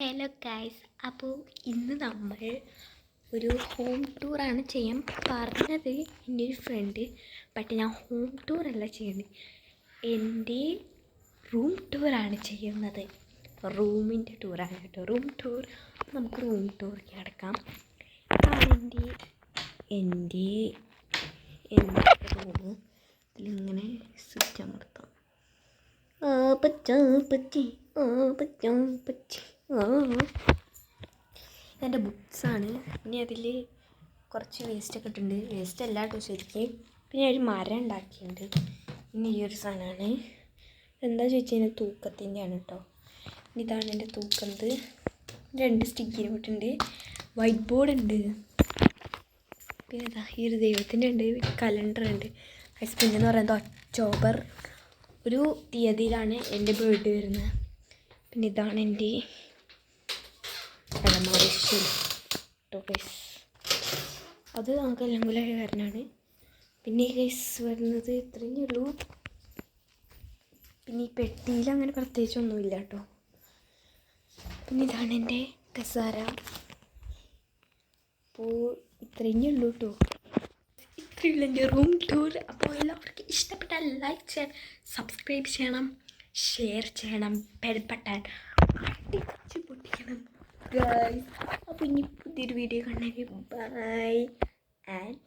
Hello guys, അപ്പോൾ ഇന്ന് നമ്മൾ ഒരു ഹോം ടൂറാണ് ചെയ്യാൻ പറഞ്ഞത് എൻ്റെ ഒരു ഫ്രണ്ട്. ബട്ട് ഞാൻ ഹോം ടൂറല്ല ചെയ്യുന്നത്, എൻ്റെ റൂം ടൂറാണ് ചെയ്യുന്നത്. റൂമിൻ്റെ ടൂറാണ് കേട്ടോ, റൂം ടൂർ. നമുക്ക് റൂം ടൂറിലേക്ക് കിടക്കാം. ഇതാണ് എൻ്റെ റൂം. ഇതിലിങ്ങനെ സ്വിച്ച് അമർത്താം. പച്ചി ഇതെൻ്റെ ബുക്സാണ്. പിന്നെ അതിൽ കുറച്ച് വേസ്റ്റൊക്കെ ഇട്ടിട്ടുണ്ട്. വേസ്റ്റ് അല്ല കേട്ടോ ശരിക്കും. പിന്നെ ഒരു മരം ഉണ്ടാക്കിയിട്ടുണ്ട്. പിന്നെ ഈ ഒരു സാധനമാണ്. എന്താ ചോദിച്ചു കഴിഞ്ഞാൽ തൂക്കത്തിൻ്റെയാണ് കേട്ടോ. ഇതാണ് എൻ്റെ തൂക്കുന്നത്. 2 സ്റ്റിക്കി നോട്ടുണ്ട്, വൈറ്റ് ബോർഡ് ഉണ്ട്. പിന്നെ ഇതാ ഈ ഒരു ദൈവത്തിൻ്റെ ഉണ്ട്, കലണ്ടർ ഉണ്ട്. ഹസ്ബൻഡ് എന്ന് പറയുന്നത് ഒക്ടോബർ ഒരു തീയതിയിലാണ് എൻ്റെ ബർത്ത്ഡേ വരുന്നത്. പിന്നെ ഇതാണ് എൻ്റെ അത് നമുക്ക് എല്ലാം കൂടെ കാരനാണ്. പിന്നെ ഈ കേസ് വരുന്നത് ഇത്രയേ ഉള്ളൂ. പിന്നെ ഈ പെട്ടിയിൽ അങ്ങനെ പ്രത്യേകിച്ചൊന്നുമില്ല കേട്ടോ. പിന്നെ ഇതാണ് എൻ്റെ കസാര. അപ്പോൾ ഇത്രയേ ഉള്ളൂ കേട്ടോ. ഇത്രയുള്ള എൻ്റെ റൂം ടൂർ. അപ്പോൾ എല്ലാവർക്കും ഇഷ്ടപ്പെട്ടാൽ ലൈക്ക് ചെയ്യണം, സബ്സ്ക്രൈബ് ചെയ്യണം, ഷെയർ ചെയ്യണം, ബെൽ ബട്ടൺ അടിച്ച് പൊട്ടിക്കണം ഗൈസ്. അപ്പോൾ ഇനി പുതിയൊരു വീഡിയോ കാണാൻ ബൈ ആൻഡ്